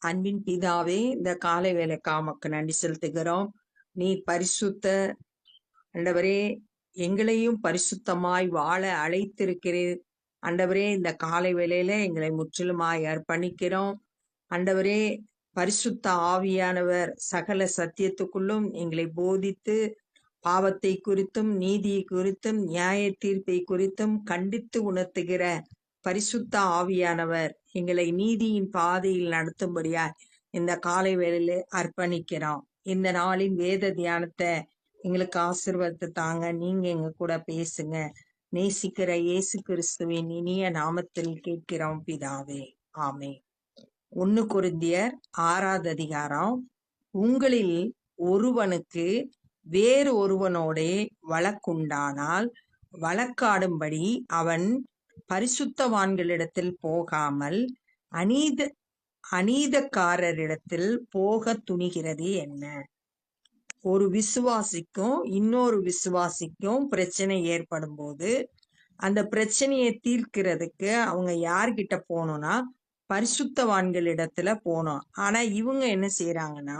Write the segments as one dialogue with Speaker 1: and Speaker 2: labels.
Speaker 1: அன்பின் பிதாவே, இந்த காலை வேலைக்காக உமக்கு நன்றி செலுத்துகிறோம். நீ பரிசுத்த ஆண்டவரே, எங்களையும் பரிசுத்தமாய் வாழ அழைத்திருக்கிறீர். ஆண்டவரே, இந்த காலை வேளையில எங்களை முற்றிலுமாய் அர்ப்பணிக்கிறோம். ஆண்டவரே, பரிசுத்த ஆவியானவர் சகல சத்தியத்துக்குள்ளும் எங்களை போதித்து பாவத்தை குறித்தும் நீதியை குறித்தும் நியாய தீர்ப்பை குறித்தும் கண்டித்து உணர்த்துகிற பரிசுத்த ஆவியானவர் எங்களை நீதியின் பாதையில் நடத்தும்படியாய் இந்த காலை வேளையில அர்ப்பணிக்கிறோம். இந்த நாளின் வேத தியானத்தை எங்களுக்கு ஆசீர்வாதத்தை தாங்க. நீங்க எங்க கூட பேசுங்க. நேசிக்கிற இயேசு கிறிஸ்துவின் இனிய நாமத்தில் கேட்கிறோம் பிதாவே, ஆமென். 1 கொரிந்தியர் 6வது அதிகாரம். உங்களில் ஒருவனுக்கு வேறு ஒருவனோடே வழக்குண்டானால் வழக்காடும்படி அவன் பரிசுத்தவான்களிடத்தில் போகாமல் அநீதக்காரரிடத்தில் போக துணிகிறது என்ன? ஒரு விசுவாசிக்கும் இன்னொரு விசுவாசிக்கும் பிரச்சனை ஏற்படும் போது அந்த பிரச்சனையை தீர்க்கிறதுக்கு அவங்க யார்கிட்ட போகணும்னா பரிசுத்தவான்களிடத்துல போகணும். ஆனா இவங்க என்ன செய்யறாங்கன்னா,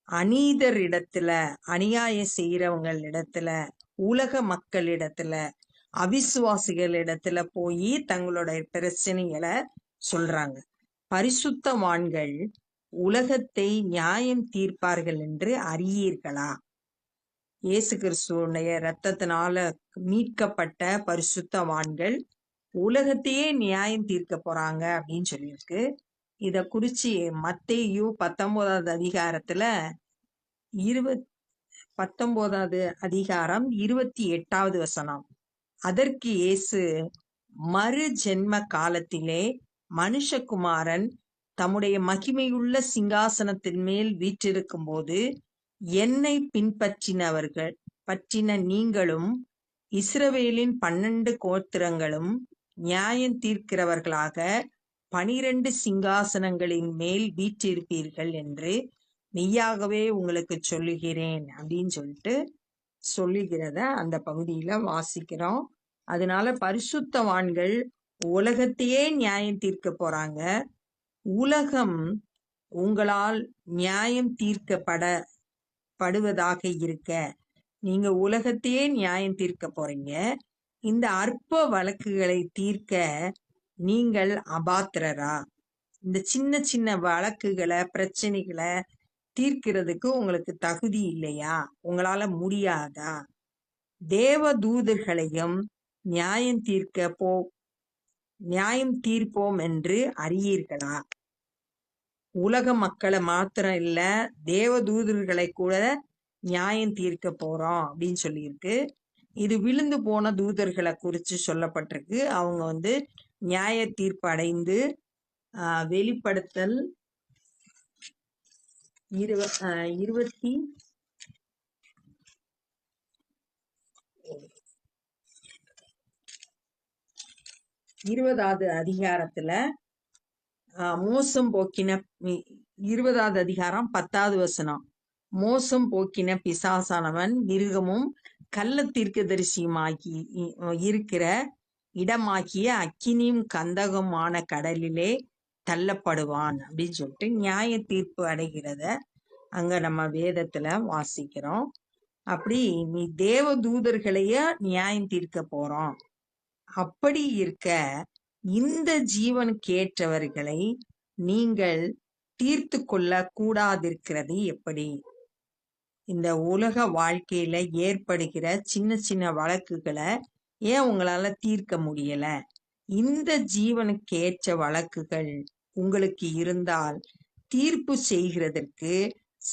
Speaker 1: அநீதர் இடத்துல, அநியாயம் செய்யறவங்க இடத்துல, உலக மக்களிடத்துல, அவிசுவாசிகள் இடத்துல போய் தங்களோட பிரச்சனைகளை சொல்றாங்க. பரிசுத்தவான்கள் உலகத்தை நியாயம் தீர்ப்பார்கள் என்று அறியீர்களா? இயேசு கிறிஸ்துவுடைய இரத்தத்தினால மீட்கப்பட்ட பரிசுத்தவான்கள் உலகத்தையே நியாயம் தீர்க்க போறாங்க அப்படின்னு சொல்லியிருக்கு. இத குறிச்சு மத்தேயு 19வது அதிகாரத்துல 19வது அதிகாரம் 28வது வசனம். அதற்கு இயேசு, மறு ஜென்ம காலத்திலே மனுஷகுமாரன் தம்முடைய மகிமையுள்ள சிங்காசனத்தின் மேல் வீற்றிருக்கும் போது என்னை பற்றின நீங்களும் இஸ்ரவேலின் 12 கோத்திரங்களும் நியாயம் தீர்க்கிறவர்களாக 12 சிங்காசனங்களின் மேல் வீற்றிருப்பீர்கள் என்று மெய்யாகவே உங்களுக்கு சொல்லுகிறேன் அப்படின்னு சொல்லிட்டு சொல்லுகிறத அந்த பகுதியில வாசிக்கிறோம். அதனால பரிசுத்தவான்கள் உலகத்தையே நியாயம் தீர்க்க போறாங்க. உலகம் உங்களால் நியாயம் தீர்க்கப்படுவதாக இருக்க நீங்க உலகத்தையே நியாயம் தீர்க்க போறீங்க. இந்த அற்ப வழக்குகளை தீர்க்க நீங்கள் அபாத்திரரா? இந்த சின்ன சின்ன வழக்குகளை பிரச்சனைகளை தீர்க்கிறதுக்கு உங்களுக்கு தகுதி இல்லையா? உங்களால முடியாதா? தேவ தூதர்களையும் நியாயம் தீர்ப்போம் என்று அறியீர்களா? உலக மக்களை மாத்திரம் இல்ல, தேவ தூதர்களை கூட நியாயம் தீர்க்க போறோம் அப்படின்னு சொல்லியிருக்கு. இது விழுந்து போன தூதர்களை குறிச்சு சொல்லப்பட்டிருக்கு. அவங்க நியாய தீர்ப்பு அடைந்து வெளிப்படுத்தல் 20வது அதிகாரத்துல மோசம் போக்கின 20வது அதிகாரம் 10வது வசனம். மோசம் போக்கின பிசாசானவன் மிருகமும் கள்ள தீர்க்கதரிசியுமாகி இருக்கிற இடமாக்கிய அக்கினியும் கந்தகமான கடலிலே தள்ளப்படுவான் அப்படின்னு சொல்லிட்டு நியாய தீர்ப்பு அடைகிறத அங்க நம்ம வேதத்துல வாசிக்கிறோம். அப்படி நீ தேவ தூதர்களைய நியாயம் தீர்க்க போறோம். அப்படி இருக்க இந்த ஜீவனுக்கு ஏற்றவர்களை நீங்கள் தீர்த்து கொள்ள கூடாதிருக்கிறது எப்படி? இந்த உலக வாழ்க்கையில ஏற்படுகிற சின்ன சின்ன வழக்குகளை ஏன் உங்களால தீர்க்க முடியல? இந்த ஜீவனுக்கு ஏற்ற வழக்குகள் உங்களுக்கு இருந்தால் தீர்ப்பு செய்கிறதற்கு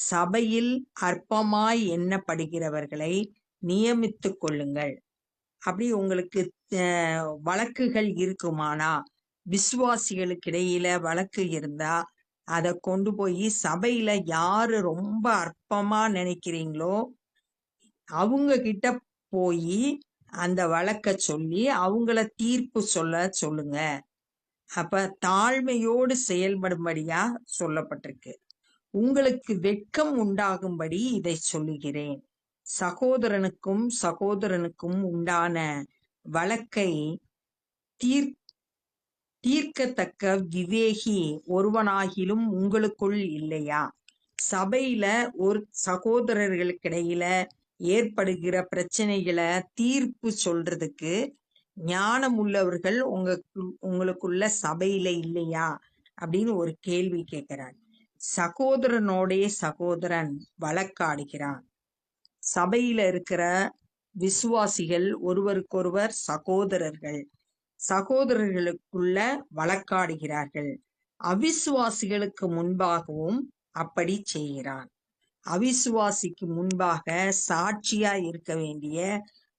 Speaker 1: சபையில் அற்பமாய் எண்ணப்படுகிறவர்களை நியமித்து கொள்ளுங்கள். அப்படி உங்களுக்கு வழக்குகள் இருக்குமானா, விசுவாசிகளுக்கு இடையில வழக்கு இருந்தா அதை கொண்டு போய் சபையில யாரு ரொம்ப அற்பமா நினைக்கிறீங்களோ அவங்க கிட்ட போய் அந்த வழக்க சொல்லி அவங்கள தீர்ப்பு சொல்லுங்க. அப்ப தாழ்மையோடு செயல்படும்படியா சொல்லப்பட்டிருக்கு. உங்களுக்கு வெட்கம் உண்டாகும்படி இதை சொல்லுகிறேன். சகோதரனுக்கும் உண்டான வழக்கை தீர்க்கத்தக்க விவேகி ஒருவனாகிலும் உங்களுக்குள் இல்லையா? சபையில ஒரு சகோதரர்களுக்கிடையில ஏற்படுகிற பிரச்சனைகளை தீர்ப்பு சொல்றதுக்கு ஞானம் உள்ளவர்கள் உங்களுக்குள்ள சபையில இல்லையா அப்படின்னு ஒரு கேள்வி கேட்கிறார். சகோதரனோடைய சகோதரன் வழக்காடுகிறான். சபையில இருக்கிற விசுவாசிகள் ஒருவருக்கொருவர் சகோதரர்கள், சகோதரர்களுக்குள்ள வழக்காடுகிறார்கள். அவிசுவாசிகளுக்கு முன்பாகவும் அப்படி செய்கிறான். அவிசுவாசிக்கு முன்பாக சாட்சியா இருக்க வேண்டிய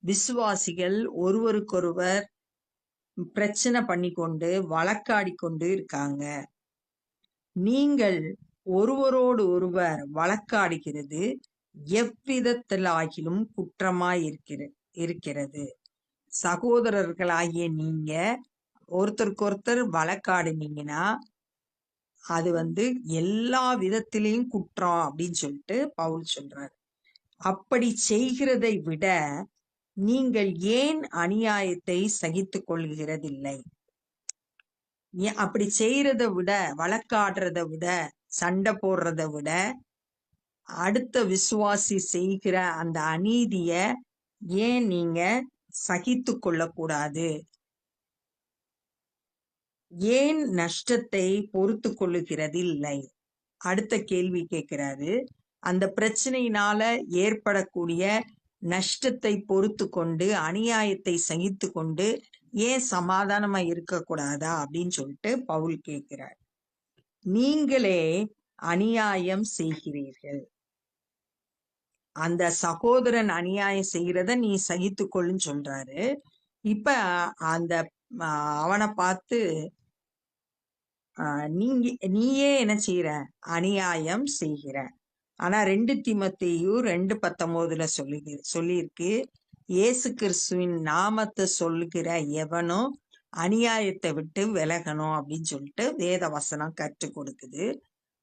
Speaker 1: விசுவாசிகள் ஒருவருக்கொருவர் பிரச்சனை பண்ணி கொண்டு வழக்காடி கொண்டு இருக்காங்க. நீங்கள் ஒருவரோடு ஒருவர் வழக்காடுகிறது எவ்விதத்திலாகிலும் குற்றமாய் இருக்கிறது. சகோதரர்களாகிய நீங்க ஒருத்தருக்கு வழக்காடுனீங்கன்னா அது எல்லா விதத்திலையும் குற்றம் அப்படின்னு சொல்லிட்டு பவுல் சொல்றாரு. அப்படி செய்கிறதை விட நீங்கள் ஏன் அநியாயத்தை சகித்துக் கொள்கிறதில்லை? அப்படி செய்யறத விட, வழக்காடுறத விட, சண்டை போடுறத விட அடுத்த விசுவாசி செய்கிற அந்த அநீதிய ஏன் நீங்க சகித்து கொள்ளக்கூடாது? ஏன் நஷ்டத்தை பொறுத்து கொள்ளுகிறது இல்லை? அடுத்த கேள்வி கேட்கிறாரு. அந்த பிரச்சனையினால ஏற்படக்கூடிய நஷ்டத்தை பொறுத்து கொண்டு அநியாயத்தை சகித்து கொண்டு ஏன் சமாதானமா இருக்கக்கூடாதா அப்படின்னு சொல்லிட்டு பவுல் கேட்கிறார். நீங்களே அநியாயம் செய்கிறீர்கள். அந்த சகோதரன் அநியாயம் செய்கிறத நீ சகித்துக்கொள்ளுன்னு சொல்றாரு. இப்ப அந்த அவனை பார்த்து நீயே என்ன செய்யற? அநியாயம் செய்கிற. ஆனா 2 தீமோத்தேயு 2:19 சொல்லியிருக்கு, இயேசு கிறிஸ்துவின் நாமத்தை சொல்லுகிற எவனும் அநியாயத்தை விட்டு விலகணும் அப்படின்னு சொல்லிட்டு வேத வசனம் கற்றுக் கொடுக்குது.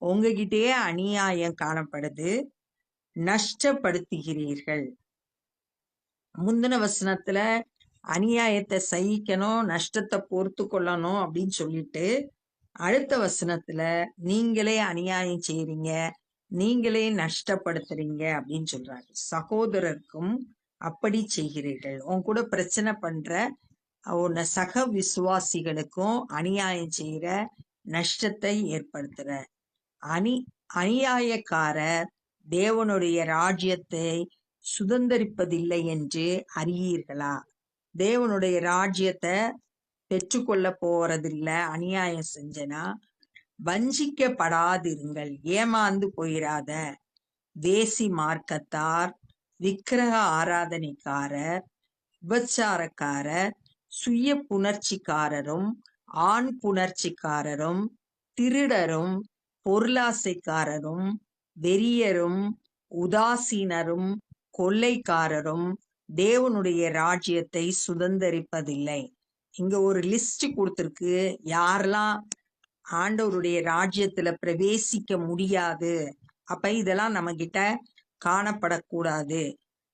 Speaker 1: உங்ககிட்டயே அநியாயம் காணப்படுது, நஷ்டப்படுத்துகிறீர்கள். முந்தின வசனத்துல அநியாயத்தை சகிக்கணும், நஷ்டத்தை பொறுத்து கொள்ளணும் அப்படின்னு சொல்லிட்டு அடுத்த வசனத்துல நீங்களே அநியாயம் செய்றீங்க, நீங்களே நஷ்டப்படுத்துறீங்க அப்படின்னு சொல்றாரு. சகோதரருக்கும் அப்படி செய்கிறீர்கள். உன் கூட பிரச்சனை பண்ற உன்னை சக விசுவாசிகளுக்கும் அநியாயம் செய்யற, நஷ்டத்தை ஏற்படுத்துற. அநியாயக்காரர் தேவனுடைய ராஜ்யத்தை சுதந்தரிப்பதில்லை என்று அறியீர்களா? தேவனுடைய ராஜ்யத்தை பெற்றுக்கொள்ள போறதில்ல அநியாயம் செஞ்சனா. வஞ்சிக்கப்படாதிருங்கள், ஏமாந்து போயிராத. வேசி மார்க்கத்தார், விக்கிரக ஆராதனைக்காரர், விபச்சாரக்காரர், சுய புணர்ச்சிக்காரரும், ஆண் புணர்ச்சிக்காரரும், திருடரும், பொருளாசைக்காரரும், வெறியரும், உதாசீனரும், கொள்ளைக்காரரும் தேவனுடைய ராஜ்யத்தை சுதந்தரிப்பதில்லை. இங்க ஒரு லிஸ்ட் கொடுத்திருக்கு, யாரெல்லாம் ஆண்டவருடைய ராஜ்யத்துல பிரவேசிக்க முடியாது. அப்ப இதெல்லாம் நம்ம கிட்ட காணப்படக்கூடாது.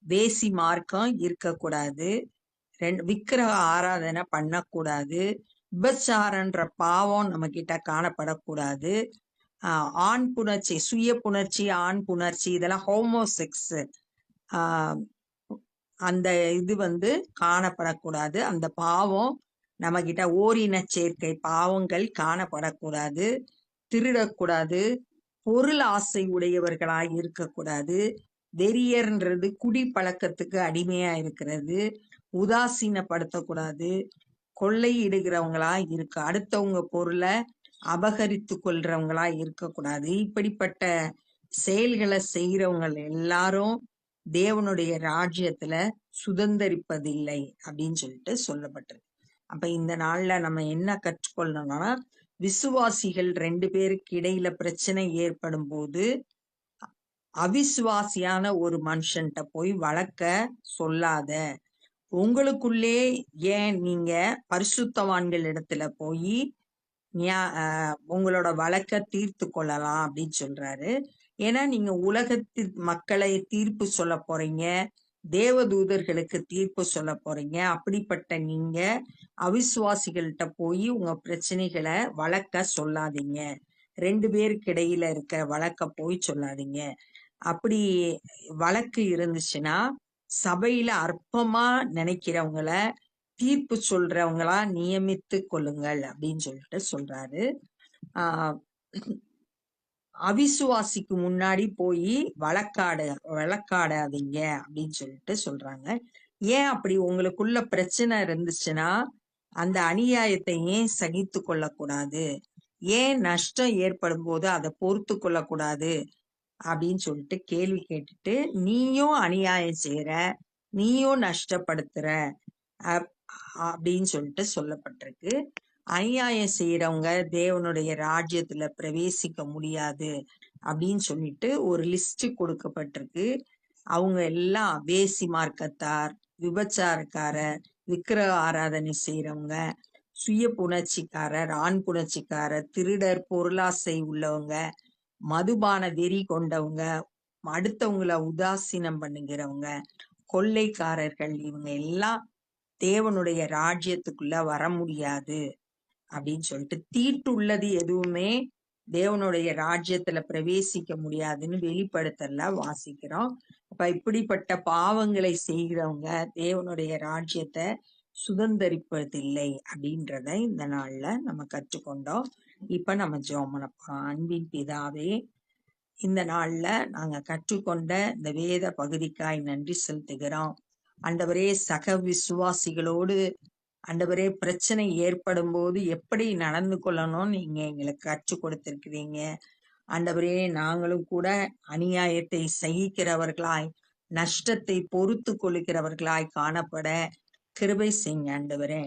Speaker 1: வேசி மார்க்கம் இருக்கக்கூடாது, விக்கிரக ஆராதனை பண்ணக்கூடாது, விபச்சாரன்ற பாவம் நம்ம கிட்ட காணப்படக்கூடாது, ஆண் புணர்ச்சி, சுய புணர்ச்சி, ஆண் புணர்ச்சி, இதெல்லாம் ஹோமோசெக்ஸ், அந்த இது காணப்படக்கூடாது. அந்த பாவம் நம்ம கிட்ட, ஓரின சேர்க்கை பாவங்கள் காணப்படக்கூடாது. திருடக்கூடாது, பொருள் ஆசை உடையவர்களாய் இருக்கக்கூடாது, வெறியர்ன்றது குடி பழக்கத்துக்கு அடிமையா இருக்கிறது, உதாசீனப்படுத்தக்கூடாது, கொள்ளையிடுகிறவங்களா இருக்க, அடுத்தவங்க பொருளை அபகரித்து கொள்றவங்களா இருக்கக்கூடாது. இப்படிப்பட்ட செயல்களை செய்யறவங்க எல்லாரும் தேவனுடைய ராஜ்யத்துல சுதந்தரிப்பதில்லை அப்படின்னு சொல்லிட்டு சொல்லப்பட்டிருக்கு. அப்ப இந்த நாள்ல நம்ம என்ன கற்றுக்கொள்ளணும்னா, விசுவாசிகள் 2 பேருக்கு இடையில பிரச்சனை ஏற்படும் போது அவிசுவாசியான ஒரு மனுஷன்ட்ட போய் வழக்க சொல்லாத. உங்களுக்குள்ளே ஏன் நீங்க பரிசுத்தவான்கள் இடத்துல போய் உங்களோட வழக்க தீர்த்து கொள்ளலாம் அப்படின்னு சொல்றாரு. ஏன்னா நீங்க உலகத்து மக்களை தீர்ப்பு சொல்ல போறீங்க, தேவதூதர்களுக்கு தீர்ப்பு சொல்ல போறீங்க. அப்படிப்பட்ட நீங்க அவிசுவாசிகள்கிட்ட போய் உங்க பிரச்சனைகளை வழக்க சொல்லாதீங்க. 2 பேருக்கு இடையில இருக்கிற வழக்க போய் சொல்லாதீங்க. அப்படி வழக்கு இருந்துச்சுன்னா சபையில அற்பமா நினைக்கிறவங்கள தீர்ப்பு சொல்றவங்களா நியமித்து கொள்ளுங்கள் அப்படின்னு சொல்லிட்டு சொல்றாரு. ஆஹ் அவிசுவாசிக்கு முன்னாடி போய் வழக்காடாதீங்க அப்படின்னு சொல்லிட்டு சொல்றாங்க. ஏன் அப்படி உங்களுக்குள்ள பிரச்சனை இருந்துச்சுன்னா அந்த அநியாயத்தை ஏன் சகித்து கொள்ளக்கூடாது? ஏன் நஷ்டம் ஏற்படும் போது அதை பொறுத்து கொள்ளக்கூடாது அப்படின்னு சொல்லிட்டு கேள்வி கேட்டுட்டு, நீயும் அநியாயம் செய்யற, நீயும் நஷ்டப்படுத்துற அப்படின்னு சொல்லிட்டு சொல்லப்பட்டிருக்கு. அநியாயம் செய்யறவங்க தேவனுடைய ராஜ்யத்துல பிரவேசிக்க முடியாது அப்படின்னு சொல்லிட்டு ஒரு லிஸ்ட் கொடுக்கப்பட்டிருக்கு. அவங்க எல்லாம் வேசி மார்க்கத்தார், விபச்சாரக்காரர், விக்கிரக ஆராதனை செய்யறவங்க, சுய புணர்ச்சிக்காரர், ஆண் புணர்ச்சிக்காரர், திருடர், பொருளாசை உள்ளவங்க, மதுபான வெறி கொண்டவங்க, அடுத்தவங்கள உதாசீனம் பண்ணுகிறவங்க, கொள்ளைக்காரர்கள், இவங்க எல்லாம் தேவனுடைய ராஜ்யத்துக்குள்ள வர முடியாது அப்படின்னு சொல்லிட்டு, தீட்டுள்ளது எதுவுமே தேவனுடைய ராஜ்யத்துல பிரவேசிக்க முடியாதுன்னு வெளிப்படுத்தல வாசிக்கிறோம். அப்ப இப்படிப்பட்ட பாவங்களை செய்கிறவங்க தேவனுடைய ராஜ்யத்தை சுதந்தரிப்பதில்லை அப்படின்றத இந்த நாள்ல நம்ம கற்றுக்கொண்டோம். இப்ப நம்ம ஜெபம் பண்ண போறோம். அன்பின் பிதாவே, இந்த நாள்ல நாங்க கற்றுக்கொண்ட இந்த வேத பகுதிக்காய் நன்றி செலுத்துகிறோம். ஆண்டவரே, சக விசுவாசிகளோடு ஆண்டவரே பிரச்சனை ஏற்படும் போது எப்படி நடந்து கொள்ளணும்னு நீங்க எங்களுக்கு கற்றுக் கொடுத்திருக்கிறீங்க. ஆண்டவரே, நாங்களும் கூட அநியாயத்தை சகிக்கிறவர்களாய், நஷ்டத்தை பொறுத்து கொள்ளுகிறவர்களாய் காணப்பட கிருபை செய்யுங்க ஆண்டவரே.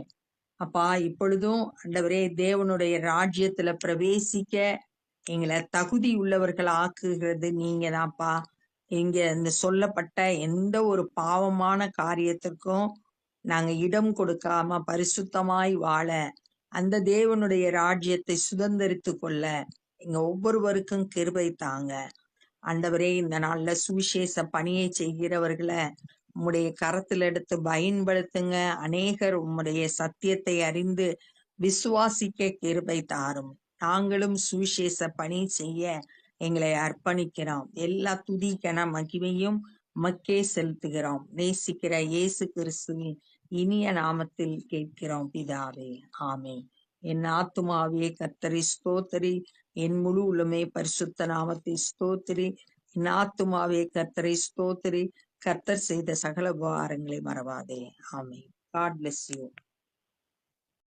Speaker 1: அப்பா, இப்பொழுதும் ஆண்டவரே தேவனுடைய ராஜ்யத்துல பிரவேசிக்க எங்களை தகுதி உள்ளவர்கள் ஆக்குகிறது நீங்க தான்ப்பா. இங்க இந்த சொல்லப்பட்ட எந்த ஒரு பாவமான காரியத்திற்கும் நாங்க இடம் கொடுக்காம பரிசுத்தமாய் வாழ, அந்த தேவனுடைய ராஜ்யத்தை சுதந்தரித்து கொள்ள எங்க ஒவ்வொருவருக்கும் கிருபை தாங்க ஆண்டவரே. இந்த நாள்ல சுவிசேஷ பணியை செய்கிறவர்களை உம்முடைய கரத்தில் எடுத்து பயன்படுத்துங்க. அநேகர் உம்முடைய சத்தியத்தை அறிந்து விசுவாசிக்க கிருபை தாரும். நாங்களும் சுவிசேஷ பணி செய்ய எங்களை அர்ப்பணிக்கிறோம். எல்லா துதி கன மகிமையும் மக்கே செலுத்துகிறோம். நேசிக்கிற இயேசு கிறிஸ்துவின் இனிய நாமத்தில் கேட்கிறோம் பிதாவே, ஆமென். என் ஆத்துமாவே கர்த்தரை ஸ்தோத்திரி, என் முழு உள்ளமே பரிசுத்த நாமத்தை ஸ்தோத்திரி. என் ஆத்துமாவே கர்த்தரை ஸ்தோத்திரி, கர்த்தர் செய்த சகல உபகாரங்களை மறவாதே. ஆமென். God bless you.